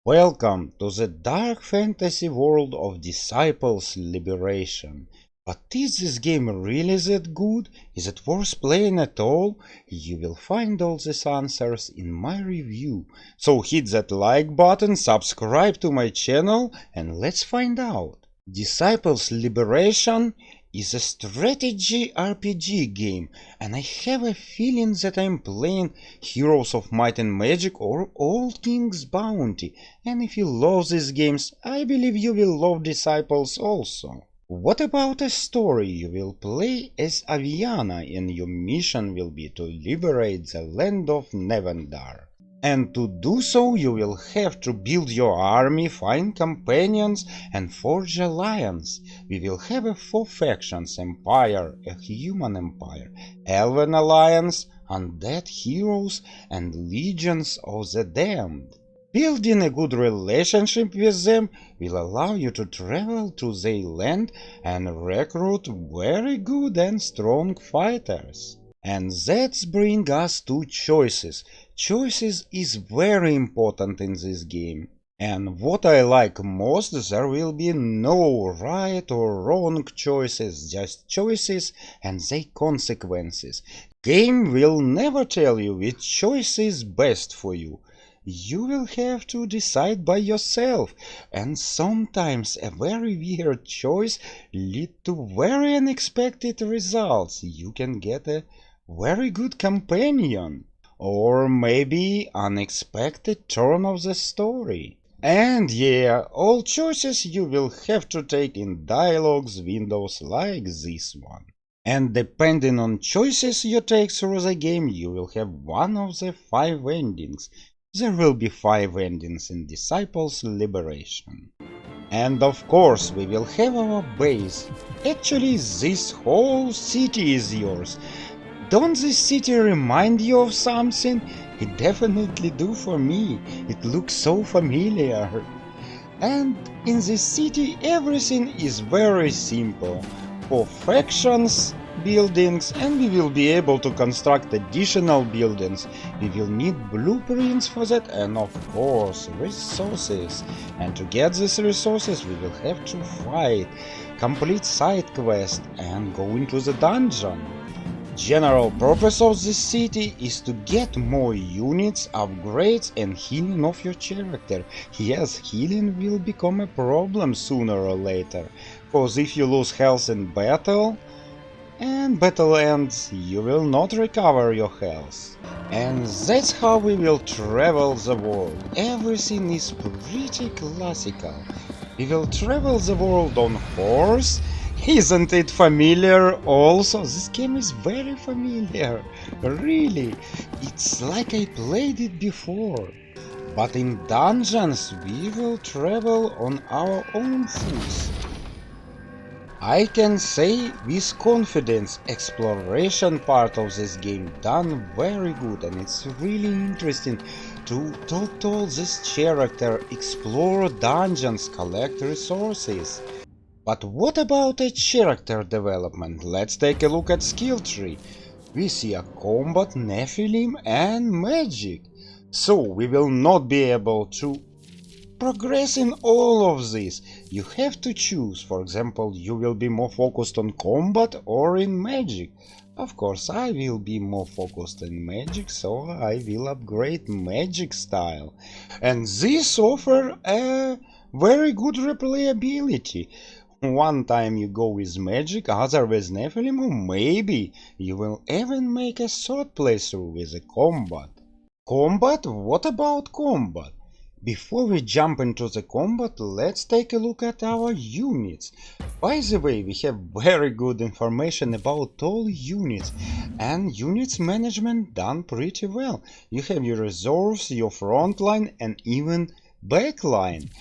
Welcome to the dark fantasy world of Disciples Liberation. But is this game really that good? Is it worth playing at all? You will find all these answers in my review. So hit that like button, subscribe to my channel, and let's find out. Disciples Liberation is a strategy RPG game, and I have a feeling that I'm playing Heroes of Might and Magic or Old King's Bounty, and if you love these games, I believe you will love Disciples also. What about a story? You will play as Aviana, and your mission will be to liberate the land of Nevendaar. And to do so, you will have to build your army, find companions, and forge alliance. We will have 4 factions: Empire, a human empire, Elven alliance, undead heroes, and legions of the damned. Building a good relationship with them will allow you to travel to their land and recruit very good and strong fighters. And that brings us to choices. Choices is very important in this game. And what I like most, there will be no right or wrong choices, just choices and their consequences. Game will never tell you which choice is best for you. You will have to decide by yourself, and sometimes a very weird choice leads to very unexpected results. You can get a very good companion, or maybe unexpected turn of the story. And yeah, all choices you will have to take in dialogues windows like this one. And depending on choices you take through the game, you will have one of the 5 endings. There will be 5 endings in Disciples Liberation. And of course we will have our base. Actually, this whole city is yours. Don't this city remind you of something? It definitely do for me. It looks so familiar. And in this city everything is very simple. 4 factions, buildings, and we will be able to construct additional buildings. We will need blueprints for that, and of course resources. And to get these resources we will have to fight, complete side quest, and go into the dungeon. General purpose of this city is to get more units, upgrades, and healing of your character. Yes, healing will become a problem sooner or later, cause if you lose health in battle and battle ends, you will not recover your health. And that's how we will travel the world. Everything is pretty classical. We will travel the world on horse. Isn't it familiar also? This game is very familiar. Really, it's like I played it before. But in dungeons we will travel on our own foot. I can say with confidence, exploration part of this game done very good, and it's really interesting to talk to all this character, explore dungeons, collect resources. But what about a character development? Let's take a look at skill tree. We see a combat, Nephilim, and magic. So we will not be able to progress in all of this. You have to choose. For example, you will be more focused on combat or in magic. Of course, I will be more focused in magic, so I will upgrade magic style. And this offers a very good replayability. One time you go with magic, other with Nephilim, or maybe you will even make a 3rd playthrough with a combat. Combat? What about combat? Before we jump into the combat, let's take a look at our units. By the way, we have very good information about all units, and units management done pretty well. You have your reserves, your front line, and even backline.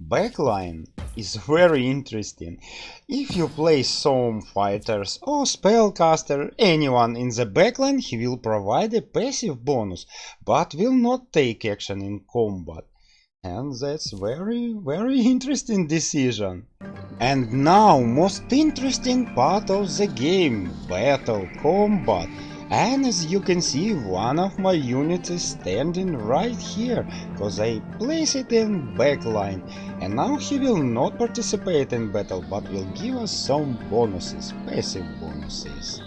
Backline is very interesting. If you place some fighters or spellcaster, anyone in the backline, he will provide a passive bonus, but will not take action in combat. And that's very interesting decision. And now, most interesting part of the game, battle combat. And as you can see, one of my units is standing right here, cause I place it in backline, and now he will not participate in battle, but will give us some bonuses, passive bonuses.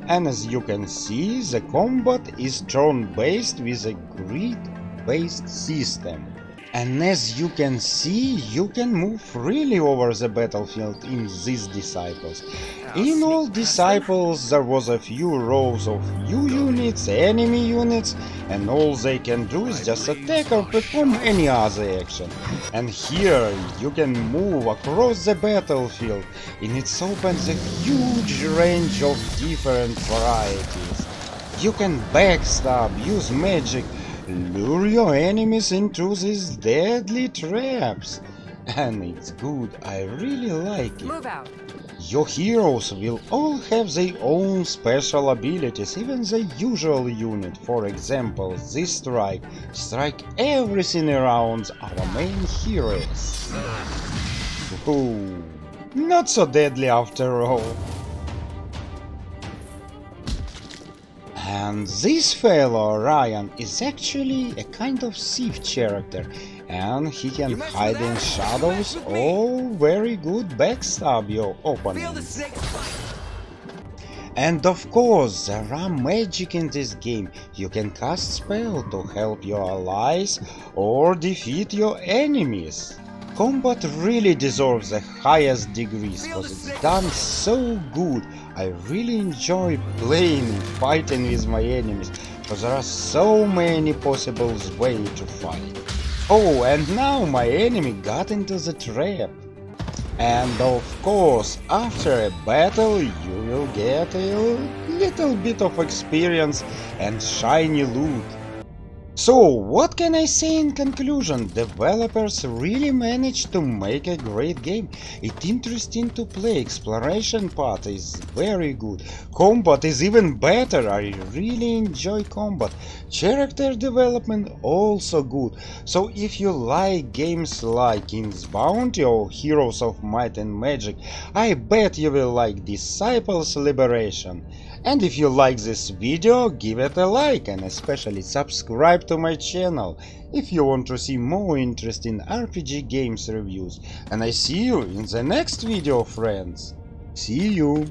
And as you can see, the combat is turn-based with a grid-based system. And as you can see, you can move freely over the battlefield in these disciples. In all disciples there was a few rows of you units, enemy units, and all they can do is just attack or perform any other action. And here you can move across the battlefield, and it opens a huge range of different varieties. You can backstab, use magic, lure your enemies into these deadly traps. And it's good, I really like it. Move out. Your heroes will all have their own special abilities, even the usual unit. For example, this strike everything around our main heroes. Ooh, not so deadly after all. And this fellow, Ryan, is actually a kind of thief character, and he can hide in shadows or very good backstab your opponents. And of course, there are magic in this game. You can cast spells to help your allies or defeat your enemies. Combat really deserves the highest degrees because it's done so good. I really enjoy playing and fighting with my enemies because there are so many possible ways to fight. Oh, and now my enemy got into the trap. And of course, after a battle you will get a little bit of experience and shiny loot. So, what can I say in conclusion? Developers really managed to make a great game. It's interesting to play, exploration part is very good, combat is even better, I really enjoy combat, character development also good. So if you like games like King's Bounty or Heroes of Might and Magic, I bet you will like Disciples Liberation. And if you like this video, give it a like and especially subscribe to my channel if you want to see more interesting RPG games reviews. And I see you in the next video, friends. See you!